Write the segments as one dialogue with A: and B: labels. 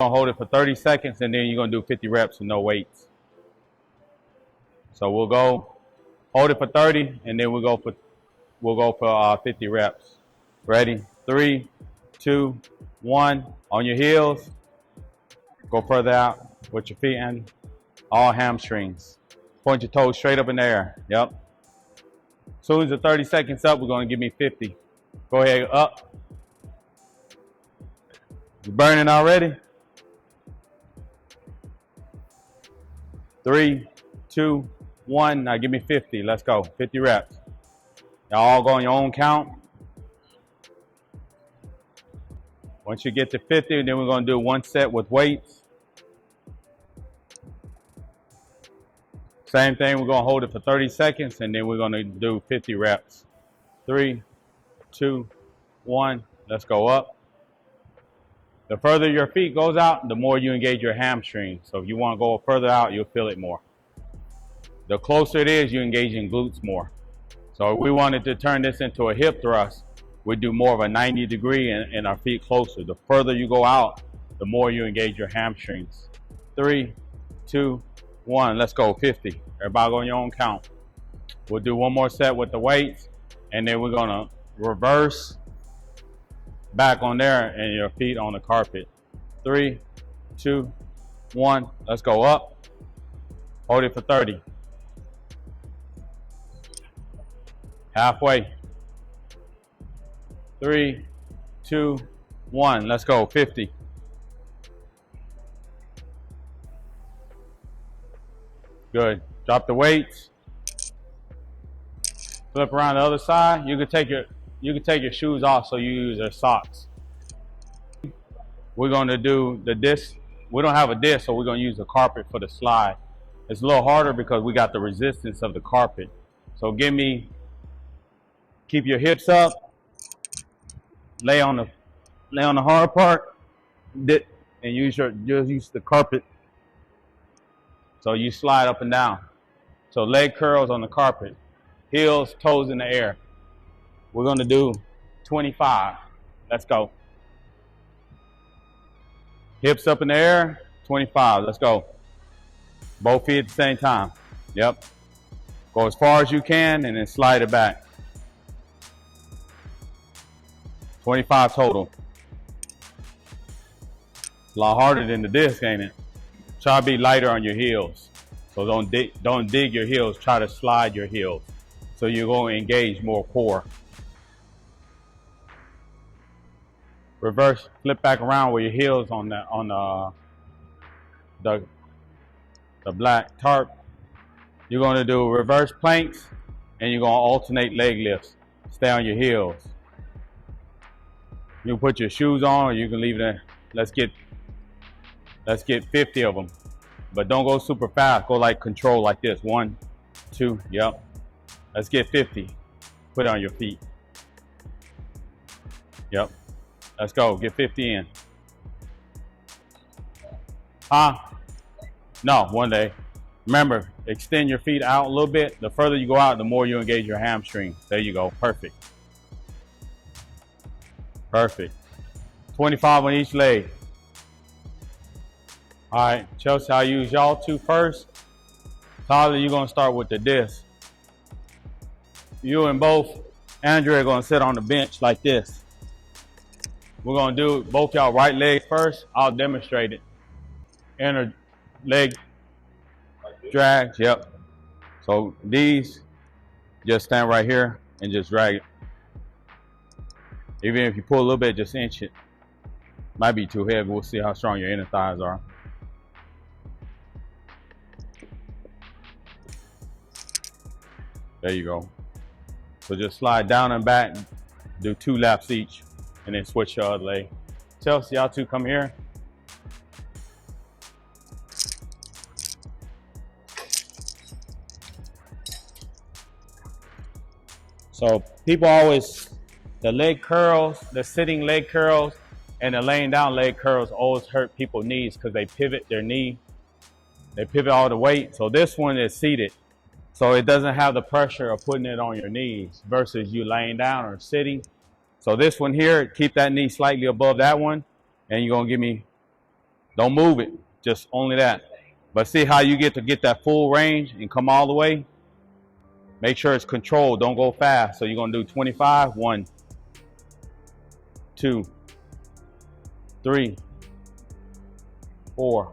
A: Gonna hold it for 30 seconds and then you're gonna do 50 reps with no weights. So we'll go hold it for 30 and then we'll go for 50 reps. Ready? 3, 2, 1. On your heels. Go further out with your feet and all hamstrings. Point your toes straight up in the air. Yep. As soon as the 30 seconds up, we're gonna give me 50. Go ahead, up. You burning already? 3, 2, 1. Now give me 50. Let's go. 50 reps. Y'all all go on your own count. Once you get to 50, then we're going to do one set with weights. Same thing. We're going to hold it for 30 seconds, and then we're going to do 50 reps. 3, 2, 1. Let's go up. The further your feet goes out, the more you engage your hamstrings. So if you want to go further out, you'll feel it more. The closer it is, you engage in glutes more. So if we wanted to turn this into a hip thrust, we'd do more of a 90-degree and our feet closer. The further you go out, the more you engage your hamstrings. 3, 2, 1. Let's go. 50. Everybody go on your own count. We'll do one more set with the weights, and then we're going to reverse back on there and your feet on the carpet. 3, 2, 1. Let's go up. Hold it for 30. Halfway. 3, 2, 1. Let's go. 50. Good. Drop the weights. Flip around the other side. You can take your shoes off so you use your socks. We're going to do the disc. We don't have a disc, so we're going to use the carpet for the slide. It's a little harder because we got the resistance of the carpet. So keep your hips up. Lay on the hard part. Dip, and use the carpet. So you slide up and down. So leg curls on the carpet. Heels, toes in the air. We're going to do 25. Let's go. Hips up in the air, 25. Let's go. Both feet at the same time. Yep. Go as far as you can and then slide it back. 25 total. It's a lot harder than the disc, ain't it? Try to be lighter on your heels. So don't dig your heels. Try to slide your heels. So you're going to engage more core. Reverse, flip back around with your heels on the black tarp. You're going to do reverse planks and you're going to alternate leg lifts. Stay on your heels. You can put your shoes on or you can leave it in. Let's get 50 of them. But don't go super fast. Go like control like this. 1, 2, yep. Let's get 50. Put it on your feet. Yep. Let's go. Get 50 in. No, one day. Remember, extend your feet out a little bit. The further you go out, the more you engage your hamstring. There you go. Perfect. Perfect. 25 on each leg. All right, Chelsea, I'll use y'all two first. Tyler, you're going to start with the disc. You and both Andrea are going to sit on the bench like this. We're going to do both y'all right legs first. I'll demonstrate it. Inner leg drags, yep. So these, just stand right here and just drag it. Even if you pull a little bit, just inch it. Might be too heavy. We'll see how strong your inner thighs are. There you go. So just slide down and back, do 2 laps each, and then switch your other leg. Chelsea, y'all two come here. So people always, the leg curls, the sitting leg curls, and the laying down leg curls always hurt people's knees because they pivot their knee. They pivot all the weight. So this one is seated. So it doesn't have the pressure of putting it on your knees versus you laying down or sitting. So this one here, keep that knee slightly above that one. And you're going to give me Don't move it, just only that. But see how you get to get that full range and come all the way? Make sure it's controlled, don't go fast. So you're gonna do 25, 1, 2, 3, 4,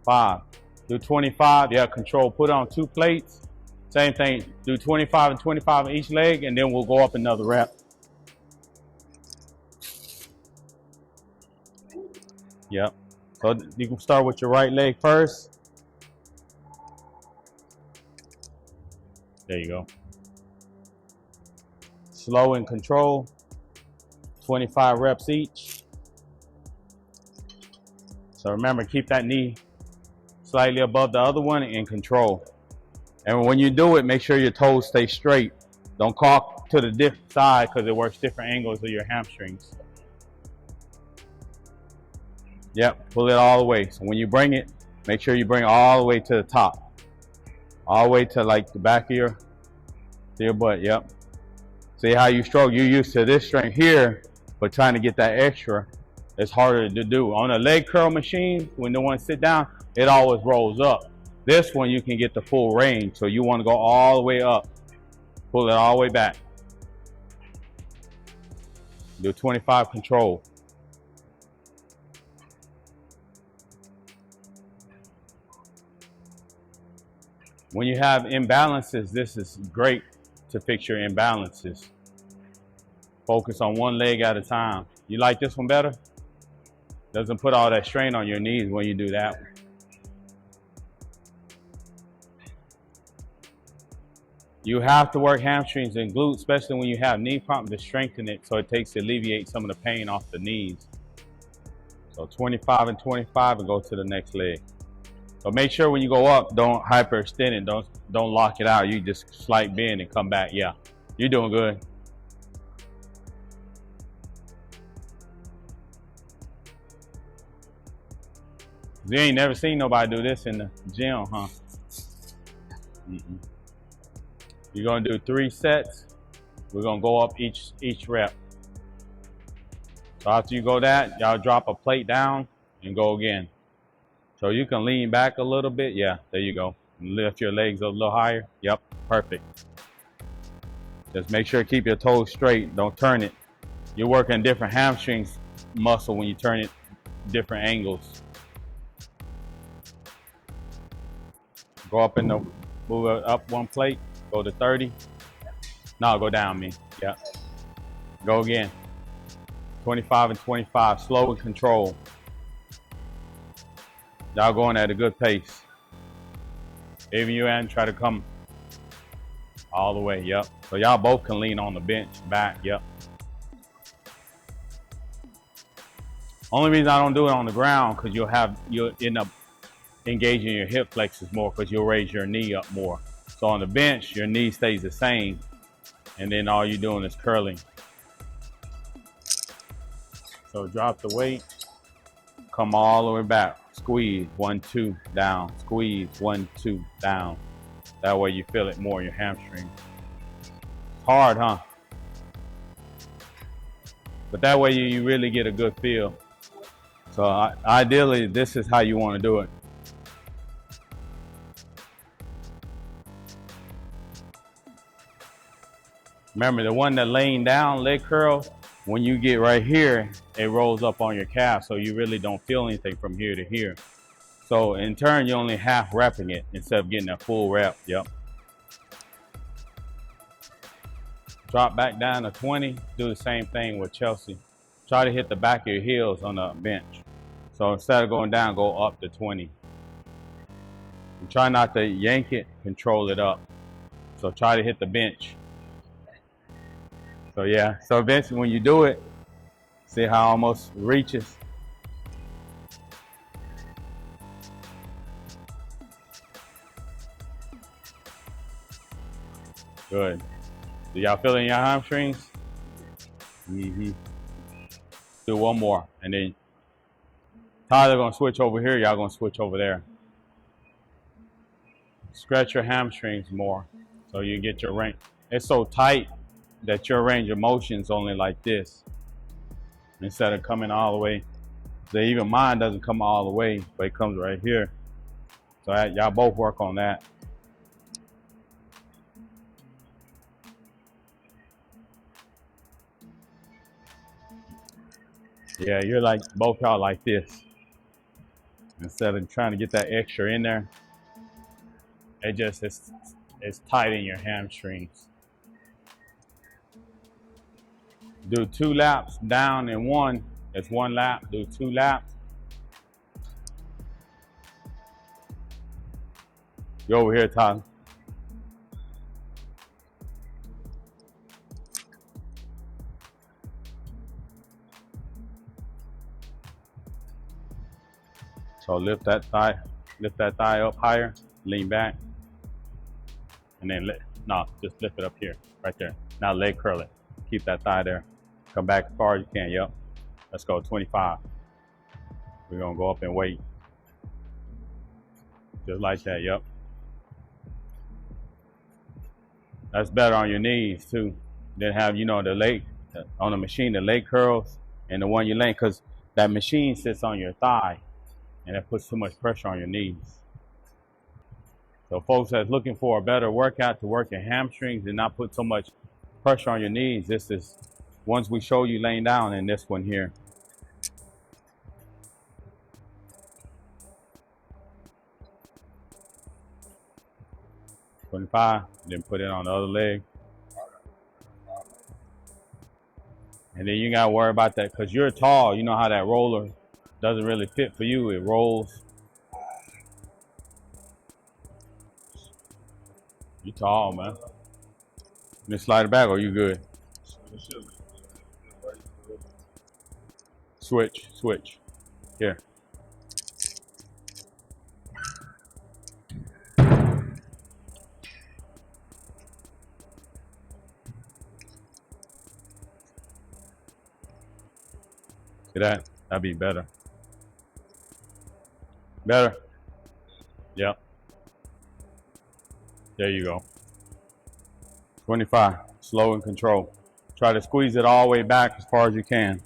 A: 5. Do 25, yeah, control, put it on 2 plates. Same thing, do 25 and 25 on each leg, and then we'll go up another rep. Yep, so you can start with your right leg first. There you go. Slow and control, 25 reps each. So remember, keep that knee slightly above the other one and control. And when you do it, make sure your toes stay straight. Don't cock to the different side because it works different angles of your hamstrings. Yep, pull it all the way. So when you bring it, make sure you bring it all the way to the top. All the way to like the back of your butt, yep. See how you stroke, you're used to this strength here, but trying to get that extra, it's harder to do. On a leg curl machine, when the one sit down, it always rolls up. This one, you can get the full range, so you want to go all the way up. Pull it all the way back. Do 25 control. When you have imbalances, this is great to fix your imbalances. Focus on one leg at a time. You like this one better? Doesn't put all that strain on your knees when you do that one. You have to work hamstrings and glutes, especially when you have knee problems, to strengthen it so it takes to alleviate some of the pain off the knees. So 25 and 25 and go to the next leg. So make sure when you go up, don't hyperextend it, don't lock it out. You just slight bend and come back. Yeah, you're doing good. You ain't never seen nobody do this in the gym, huh? You're gonna do 3 sets. We're gonna go up each rep. So after you go that, y'all drop a plate down and go again. So you can lean back a little bit. Yeah, there you go. Lift your legs a little higher. Yep, perfect. Just make sure to keep your toes straight. Don't turn it. You're working different hamstrings muscle when you turn it different angles. Go up in the, move up 1 plate. Go to 30. No, go down, me. Yeah. Go again. 25 and 25. Slow and control. Y'all going at a good pace. Even you and try to come all the way. Yep. So y'all both can lean on the bench back. Yep. Only reason I don't do it on the ground because you'll end up engaging your hip flexors more because you'll raise your knee up more. So on the bench, your knee stays the same, and then all you're doing is curling. So drop the weight, come all the way back, squeeze, 1, 2, down, squeeze, 1, 2, down. That way you feel it more in your hamstring. Hard, huh? But that way you really get a good feel. So ideally, this is how you want to do it. Remember, the one that laying down, leg curl, when you get right here, it rolls up on your calf, so you really don't feel anything from here to here. So in turn, you're only half repping it instead of getting a full rep. Yep. Drop back down to 20. Do the same thing with Chelsea. Try to hit the back of your heels on the bench. So instead of going down, go up to 20. And try not to yank it, control it up. So try to hit the bench. So yeah, so eventually when you do it, see how it almost reaches. Good. Do y'all feel it in your hamstrings? Do one more, and then Tyler gonna switch over here, y'all gonna switch over there. Stretch your hamstrings more so you get your range. It's so tight that your range of motion is only like this instead of coming all the way So even mine doesn't come all the way, but it comes right here. So y'all both work on that. Yeah, you're like, both y'all like this. Instead of trying to get that extra in there, it just it's tight in your hamstrings. Do 2 laps down and 1. It's 1 lap. Do 2 laps. Go over here, Tyler. So lift that thigh up higher, lean back, and then just lift it up here, right there. Now leg curl it. Keep that thigh there. Come back as far as you can. Yep. Let's go. 25. We're gonna go up in weight, just like that. Yep. That's better on your knees too. Then have the leg on the machine, the leg curls, and the one you laying, because that machine sits on your thigh, and it puts too much pressure on your knees. So folks that's looking for a better workout to work your hamstrings and not put so much pressure on your knees, this is ones we show you laying down, and this one here. $25, then put it on the other leg. And then you gotta worry about that, because you're tall. You know how that roller doesn't really fit for you. It rolls. You tall, man. You slide it back, or you good? Switch. Here. See that? That'd be better. Better. Yep. There you go. 25. Slow and control. Try to squeeze it all the way back as far as you can.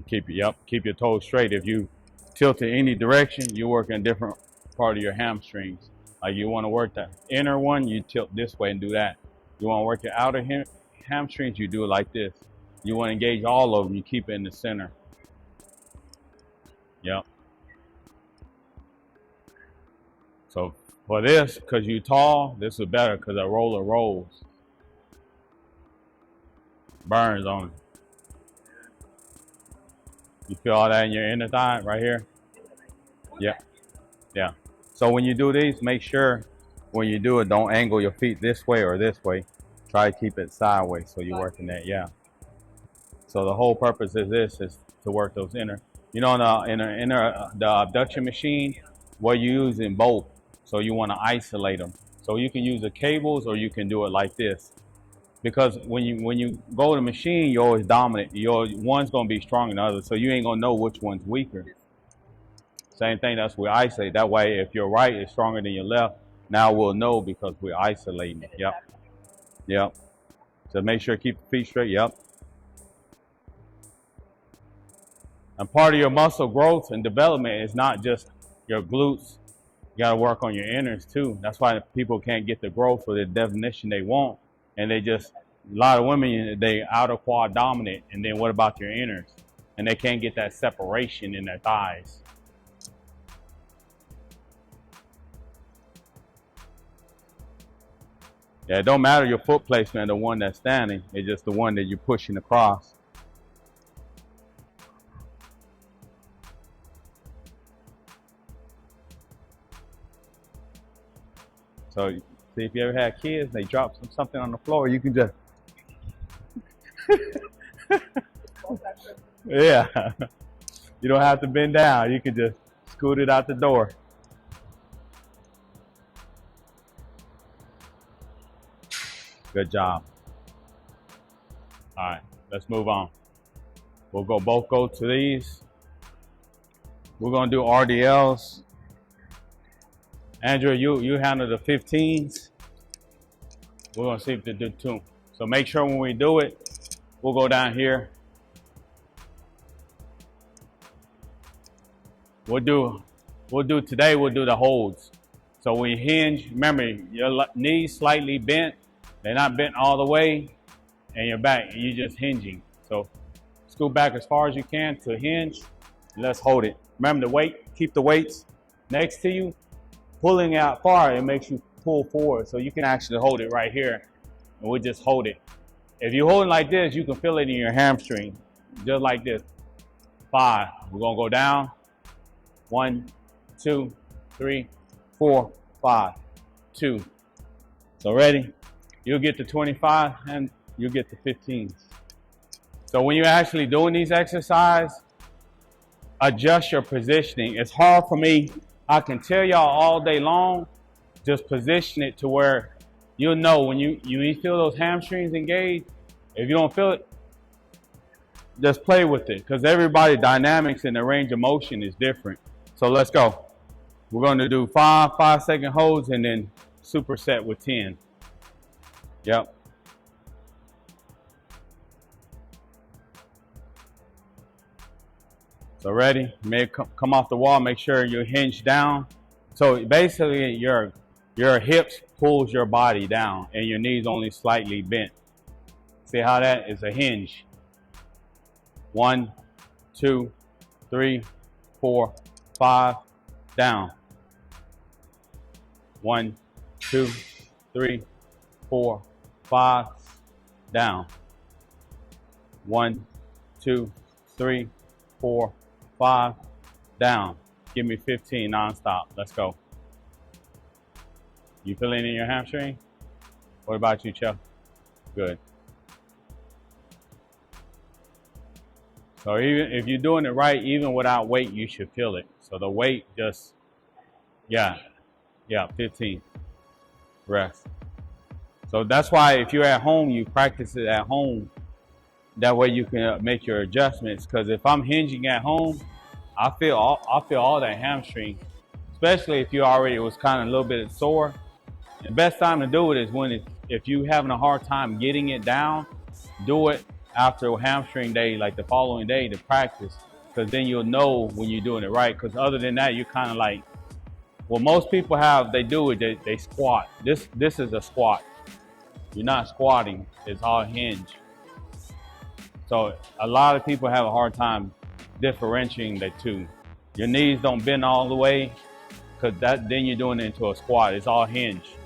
A: Keep your toes straight. If you tilt in any direction, you're working a different part of your hamstrings. Like you want to work the inner one, you tilt this way and do that. You want to work your outer hamstrings, you do it like this. You want to engage all of them, you keep it in the center. Yep. So for this, because you're tall, this is better because the roller rolls. Burns on it. You feel all that in your inner thigh right here? Yeah. So when you do these, make sure when you do it, don't angle your feet this way or this way. Try to keep it sideways so you're working that, yeah. So the whole purpose is this is to work those inner. You know, the abduction machine, what you use in both. So you want to isolate them. So you can use the cables or you can do it like this. Because when you go to the machine, you're always dominant. One's gonna be stronger than the other, so you ain't gonna know which one's weaker. Same thing, that's we isolate. That way, if your right is stronger than your left, now we'll know because we're isolating. Yep. So make sure keep the feet straight. Yep. And part of your muscle growth and development is not just your glutes. You got to work on your inners too. That's why people can't get the growth or the definition they want. And a lot of women, they outer quad dominant. And then what about your inners? And they can't get that separation in their thighs. Yeah, it don't matter your foot placement, the one that's standing. It's just the one that you're pushing across. So, see, if you ever had kids, they drop something on the floor, you can just... Yeah. You don't have to bend down. You can just scoot it out the door. Good job. All right, let's move on. We'll both go to these. We're gonna do RDLs. Andrew, you handle the 15s. We're gonna see if they do 2. So make sure when we do it, we'll go down here. We'll do today, we'll do the holds. So when you hinge, remember your knees slightly bent. They're not bent all the way, and you're back, and you're just hinging. So scoot back as far as you can to hinge. Let's hold it. Remember the weight, keep the weights next to you. Pulling out far, it makes you pull forward. So you can actually hold it right here, and we'll just hold it. If you hold it like this, you can feel it in your hamstring, just like this. 5, we're gonna go down. 1, 2, 3, 4, 5, 2. So ready? You'll get to 25 and you'll get to 15. So when you're actually doing these exercises, adjust your positioning. It's hard for me. I can tell y'all all day long, just position it to where you'll know when you feel those hamstrings engaged. If you don't feel it, just play with it, because everybody's dynamics and the range of motion is different. So let's go. We're going to do 5 5-second holds and then superset with 10. Yep. So ready? May come off the wall. Make sure you hinge down. So basically your hips pulls your body down and your knees only slightly bent. See how that is a hinge? 1, 2, 3, 4, 5, down. 1, 2, 3, 4, 5, down. 1, 2, 3, 4, 5, down. Give me 15 nonstop. Let's go. You feel it in your hamstring? What about you, Chuck? Good. So even if you're doing it right, even without weight, you should feel it. So the weight just, yeah, 15. Rest. So that's why if you're at home, you practice it at home. That way you can make your adjustments. Because if I'm hinging at home, I feel all that hamstring, especially if you already was kind of a little bit sore. The best time to do it is if you're having a hard time getting it down, do it after a hamstring day, like the following day, to practice, because then you'll know when you're doing it right. Because other than that, you're kind of like, well, most people they squat. This is a squat. You're not squatting, it's all hinge. So a lot of people have a hard time differentiating the two. Your knees don't bend all the way, because then you're doing it into a squat. It's all hinge.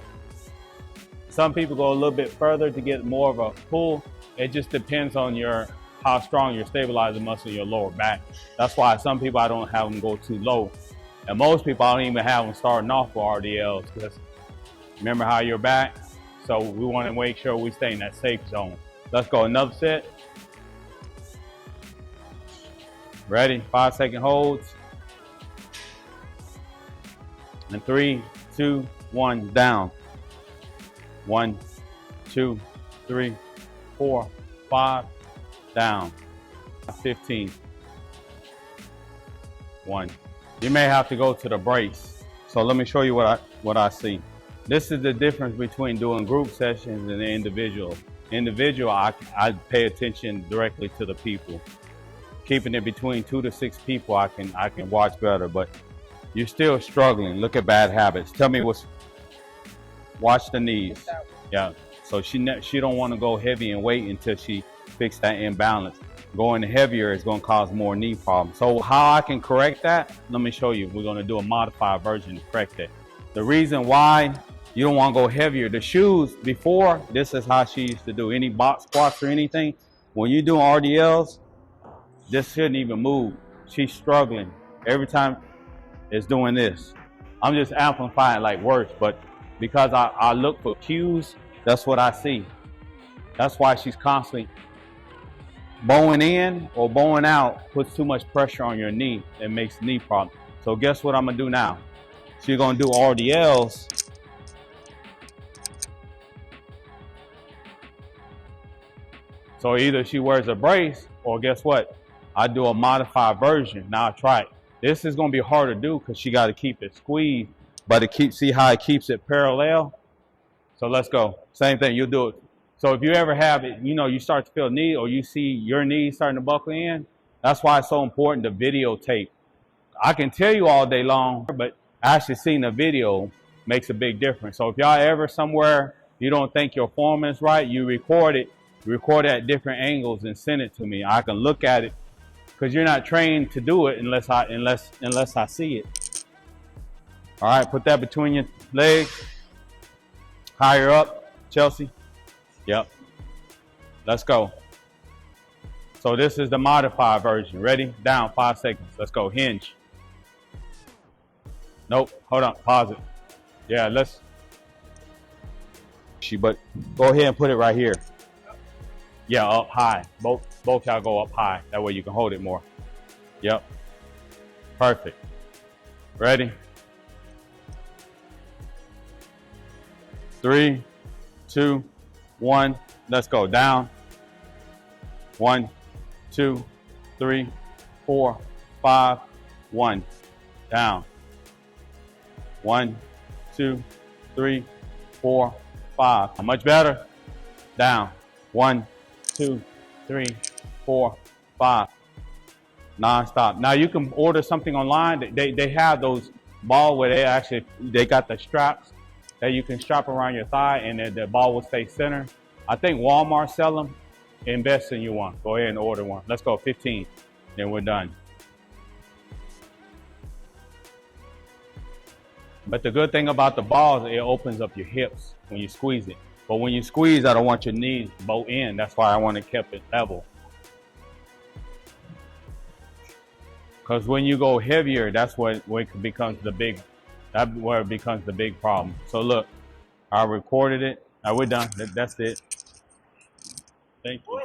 A: Some people go a little bit further to get more of a pull. It just depends on how strong your stabilizer muscle in your lower back. That's why some people, I don't have them go too low. And most people, I don't even have them starting off with RDLs, because remember how you're back? So we want to make sure we stay in that safe zone. Let's go, another set. Ready? 5-second holds. And 3, 2, 1, down. 1, 2, 3, 4, 5, down. 15. 1. You may have to go to the brace. So let me show you what I see. This is the difference between doing group sessions and individual. Individual, I pay attention directly to the people. Keeping it between 2 to 6 people, I can watch better. But you're still struggling. Look at bad habits. Tell me watch the knees. Yeah. So she don't want to go heavy and wait until she fixes that imbalance. Going heavier is going to cause more knee problems. So how I can correct that? Let me show you. We're going to do a modified version to correct that. The reason why you don't want to go heavier, the shoes before, this is how she used to do any box squats or anything. When you do RDLs, this shouldn't even move. She's struggling. Every time it's doing this. I'm just amplifying like worse, but because I look for cues, that's what I see. That's why she's constantly bowing in or bowing out, puts too much pressure on your knee and makes knee problems. So guess what I'm gonna do now? She's gonna do RDLs. So either she wears a brace or guess what? I do a modified version. Now try it. This is gonna be hard to do because she gotta keep it squeezed, but see how it keeps it parallel? So let's go. Same thing, you do it. So if you ever have it, you know, you start to feel knee or you see your knees starting to buckle in, that's why it's so important to videotape. I can tell you all day long, but actually seeing the video makes a big difference. So if y'all ever somewhere you don't think your form is right, you record it at different angles and send it to me. I can look at it because you're not trained to do it unless I see it. All right, put that between your legs. Higher up, Chelsea. Yep. Let's go. So this is the modified version. Ready? Down, 5 seconds. Let's go. Hinge. Nope. Hold on. Pause it. Yeah, let's. But go ahead and put it right here. Yeah, up high. Both y'all go up high. That way you can hold it more. Yep. Perfect. Ready? 3, 2, 1. Let's go. Down. 1, 2, 3, 4, 5. 1. Down. 1, 2, 3, 4, 5. How much better? Down. 1, 2, 3, 4, 5. Non-stop. Now you can order something online. They have those ball where they got the straps that you can strap around your thigh and the ball will stay center. I think Walmart sell them. Invest in you one. Go ahead and order one. Let's go. 15. Then we're done. But the good thing about the balls, it opens up your hips when you squeeze it. But when you squeeze, I don't want your knees to bow in. That's why I want to keep it level. Because when you go heavier, that's where it becomes the big problem. So look, I recorded it. Now we're done. That's it. Thank you.